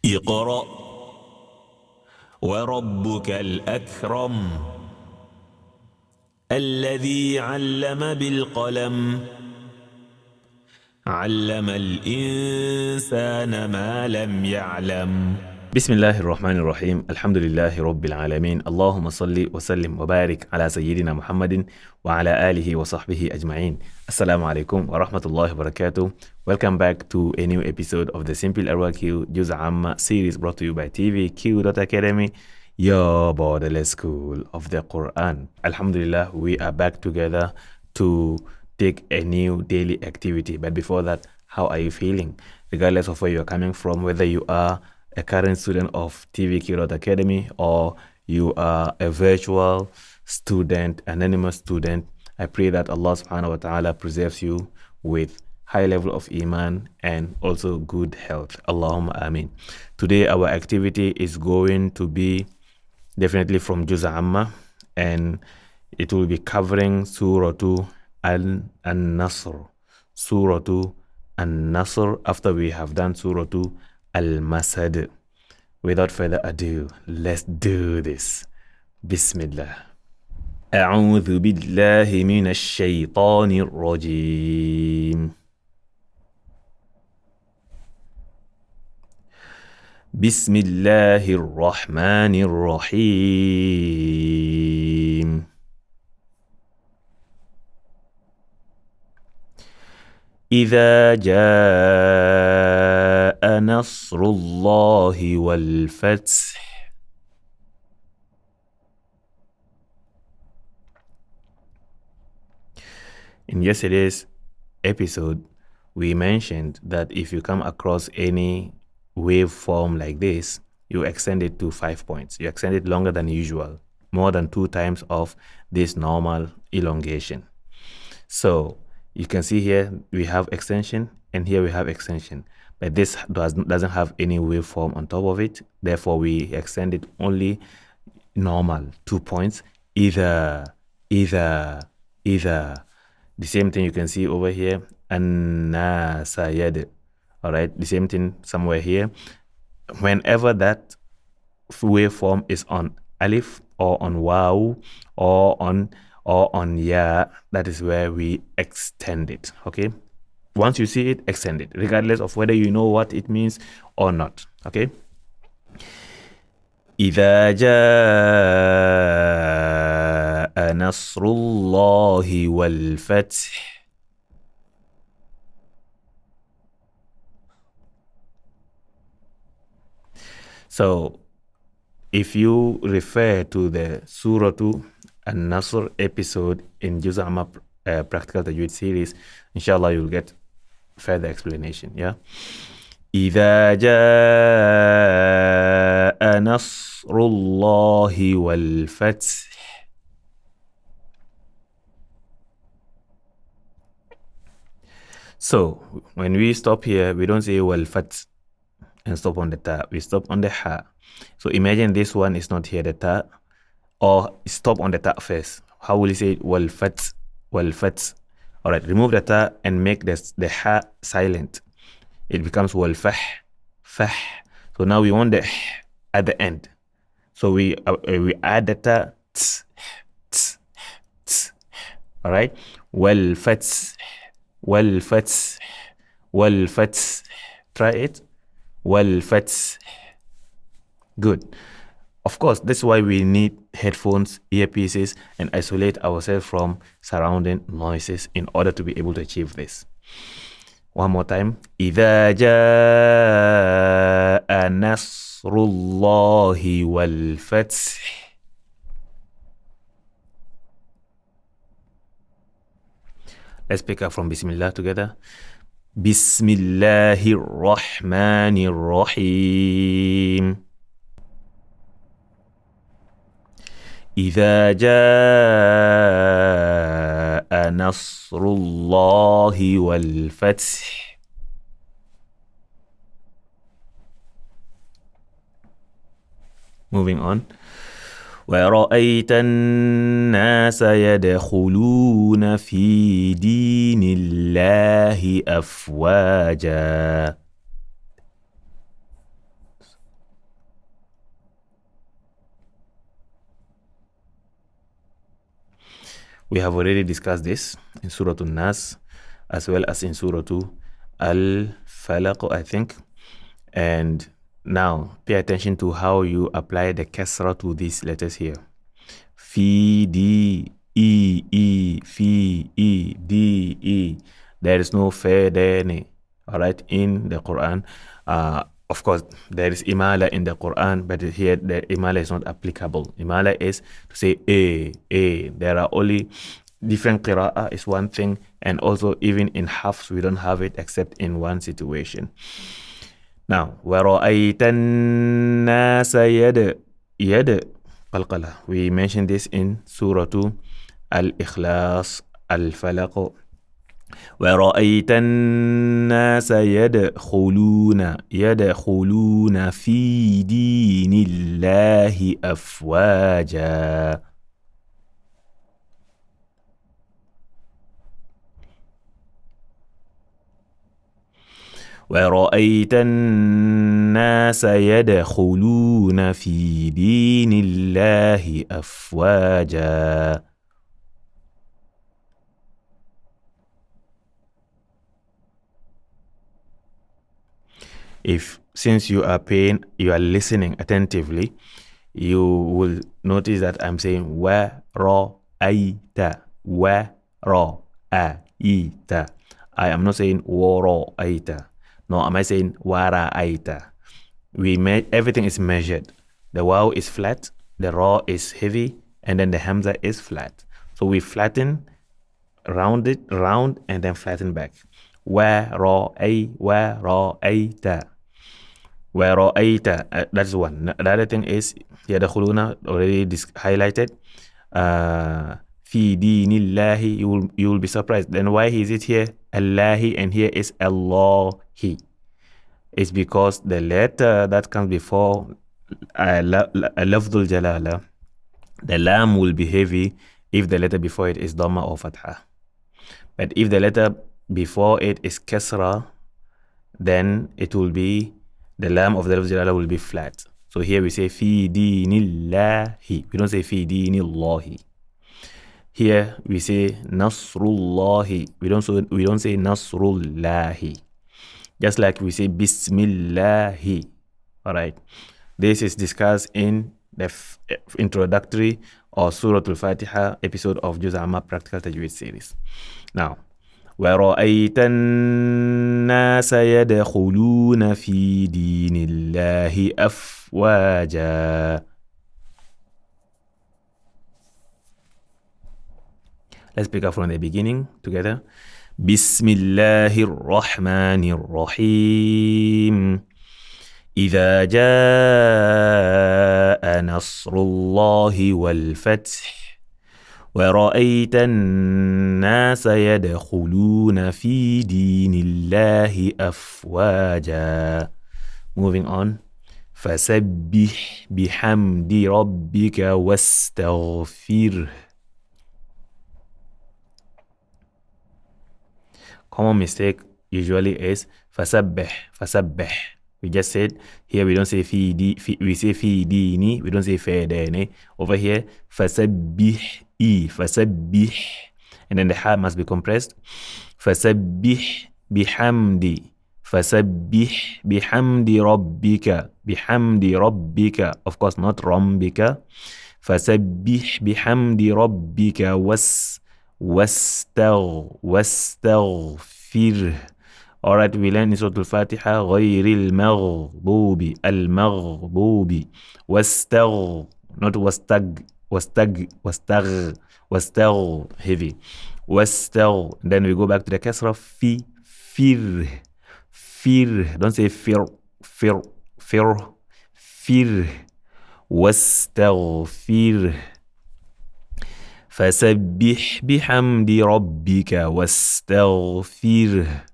اقرأ وربك الأكرم الذي علم بالقلم علم الإنسان ما لم يعلم. بسم الله الرحمن الرحيم. الحمد لله رب العالمين. اللهم صل وسلم وبارك على سيدنا محمد وعلى آله وصحبه أجمعين. Assalamu alaikum wa rahmatullahi wa barakatuh. Welcome back to a new episode of the SimplyRYQ Juz Amma series brought to you by TVQ.Academy, your borderless school of the Quran. Alhamdulillah, we are back together to take a new daily activity. But before that, how are you feeling? Regardless of where you're coming from, whether you are a current student of TVQ.Academy or you are a virtual student, anonymous student, I pray that Allah subhanahu wa ta'ala preserves you with high level of iman and also good health. Allahumma ameen. Today our activity is going to be definitely from Juz Amma, and it will be covering Surah al-Nasr. Surah al-Nasr after we have done Surah al-Masad. Without further ado, let's do this. Bismillah. أعوذ بالله من الشيطان الرجيم. بسم الله الرحمن الرحيم. إذا جاء نصر الله والفتح. In yesterday's episode, we mentioned that if you come across any waveform like this, you extend it to 5 points. You extend it longer than usual, more than 2 times of this normal elongation. So you can see here we have extension and here we have extension, but this doesn't have any waveform on top of it. Therefore, we extend it only normal 2 points. Either. The same thing you can see over here, an-nasayad. All right, the same thing somewhere here. Whenever that waveform is on alif or on waw or on ya, that is where we extend it. Okay, once you see it, extend it, regardless of whether you know what it means or not. Okay. إذا جاء نصر الله والفتح. So if you refer to the Surah al-Nasr episode in Juz Amma Practical Tajweed series, inshallah you'll get further explanation. Yeah. إذا جاء نصر الله والفتح. So when we stop here, we don't say والفتح and stop on the ta, we stop on the ha. So imagine this one is not here, the ta, or stop on the ta first. How will you say it? والفتح. All right, remove the ta and make the ha silent. It becomes والفح. So now we want the at the end. So we add the ta. All right, والفتح. Try it. والفتح. Good. Of course, that's why we need headphones, earpieces, and isolate ourselves from surrounding noises in order to be able to achieve this. One more time. إذا جاء نصر الله والفتح. Let's pick up from Bismillah together. Bismillahirrahmanirrahim. إذا جاء نصر الله والفتح. Moving on. ورأيت الناس يدخلون في دين الله أفواجا. We have already discussed this in Surah al-Nas as well as in Surah al-Falaq, I think. And now pay attention to how you apply the kasra to these letters here. Fi, D, E, Fi, E, D, E. There is no fe, de, ne. All right, in the Quran. Of course, there is imala in the Quran, but here the imala is not applicable. Imala is to say a. There are only different qira'ah is one thing, and also even in hafs we don't have it except in one situation. Now, وَرَأَيْتَ النَّاسَ يَدْ qalqala. We mentioned this in Surah al-Ikhlas, al-Falaq. وَرَأَيْتَ النَّاسَ يَدْخُلُونَ فِي دِينِ اللَّهِ أَفْوَاجًا. وَرَأَيْتَ النَّاسَ يَدْخُلُونَ فِي دِينِ اللَّهِ أَفْوَاجًا. Since you are listening attentively, you will notice that I'm saying وَرَأَيْتَ. I am not saying وَرَأَيْتَ. No, am I saying وَرَأَيْتَ? Everything is measured. The waw is flat, the ra is heavy, and then the hamza is flat. So we flatten, round, and then flatten back. وَرَأَيْتَ. That's one. The other thing is يَدْخُلُونَ, already highlighted. Fi dinillahi, you will be surprised. Then why is it here Allahi and here is Allahi? It's because the letter that comes before lafdul jalala, the lam will be heavy if the letter before it is dhamma or fatha. But if the letter before it is kasra, then it will be, the lam of the lafdul jalala will be flat. So here we say fi dinillahi. We don't say fi dinillahi. Here we say Nasrullahi. We don't say Nasrullahi. Just like we say Bismillahi. All right. This is discussed in the introductory or Surah al-Fatiha episode of Juz Amma Practical Tajweed series. Now, وَرَأَيْتَ النَّاسَ يَدْخُلُونَ فِي دِينِ اللَّهِ أَفْوَاجًا. Let's pick up from the beginning together. Bismillahirrahmanirrahim. إذا جاء نصر الله والفتح ورأيت الناس يدخلون في دين الله أفواجا. Moving on. فسبح بحمد ربك واستغفره. Common mistake usually is fasabbih. We just said here we don't say we say fi dini, we don't say fa dini. Over here fasabbih, and then the ha must be compressed. Fasabbih bihamdi rabbika, of course not rabbika. Fasabbih bihamdi rabbika واستغفر. All right, we learn in Surah al-Fatiha غير المغضوب not واستغ heavy. Then we go back to the kasra fir. Don't say fir. واستغفر. فسبح بحمد ربك واستغفره.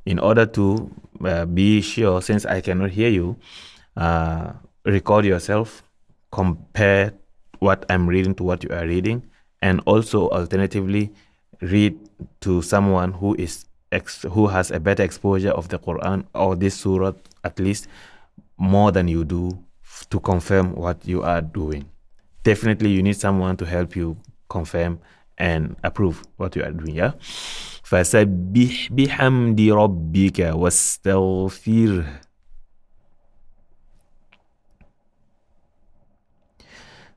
In order to be sure, since I cannot hear you, record yourself, compare what I'm reading to what you are reading, and also alternatively read to someone who has a better exposure of the Quran or this surah at least more than you do, to confirm what you are doing. definitely you need someone to help you confirm and approve what you are doing. Yeah. فسبح بحمد ربك واستغفره.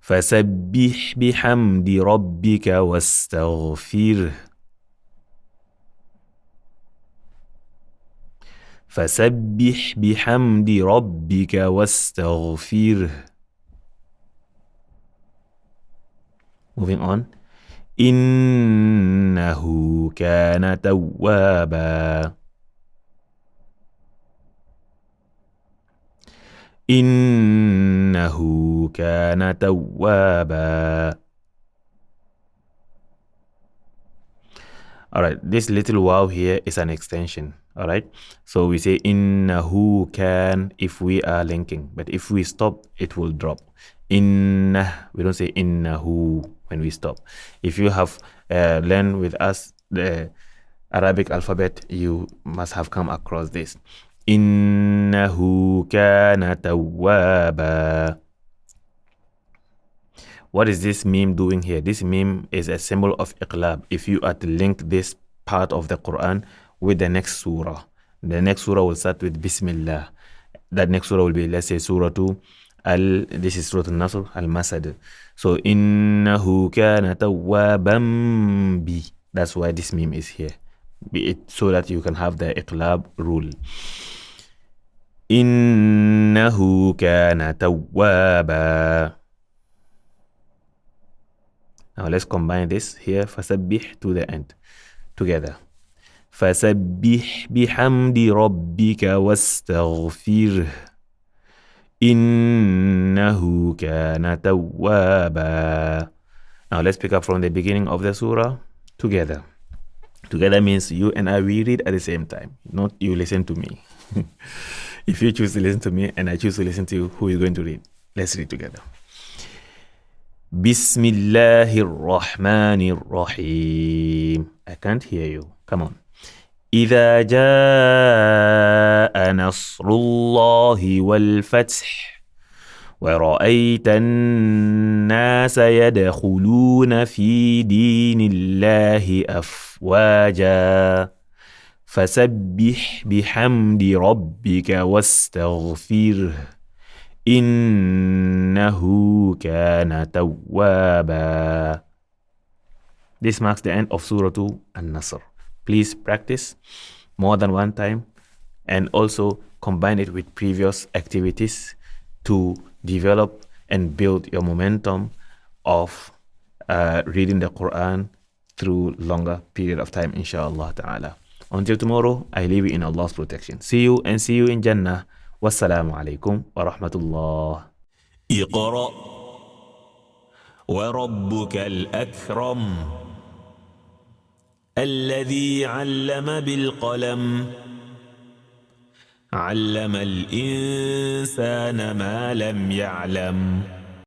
فسبح بحمد ربك واستغفره. فسبح بحمد ربك واستغفره. Moving on. إنه كان توابا. إنه كان توابا. Alright, this little wow here is an extension. Alright, so we say innahu can if we are linking, but if we stop, it will drop. Inna, we don't say innahu when we stop. If you have learned with us the Arabic alphabet, you must have come across this. Innahu kana tawwaba. What is this meme doing here? This meme is a symbol of iqlab. If you are to link this part of the Quran with the next surah, the next surah will start with Bismillah. That next surah will be, let's say, Surah 2. This is Surah al-Nasr, al-Masad. So, innahu kana tawwaban bi. That's why this meme is here. So that you can have the iqlab rule. Innahu kana tawwaba. Now let's combine this here. فسبح to the end together. فسبح بحمد ربك واستغفره إنه كان توابا. Now let's pick up from the beginning of the surah together. Together means you and I, we read at the same time, not you listen to me. If you choose to listen to me and I choose to listen to you, who is going to read? Let's read together. Bismillahir Rahmanir Rahim. I can't hear you. Come on. إذا جاء نصر الله والفتح ورأيت الناس يدخلون في دين الله أفواجا فسبح بحمد ربك واستغفره إنه كان توابا. This marks the end of Surah 2 al-Nasr. Please practice more than one time and also combine it with previous activities to develop and build your momentum of reading the Quran through longer period of time, inshallah ta'ala. Until tomorrow, I leave you in Allah's protection. See you in Jannah. والسلام عليكم ورحمة الله. اقرأ وربك الأكرم الذي علم بالقلم علم الإنسان ما لم يعلم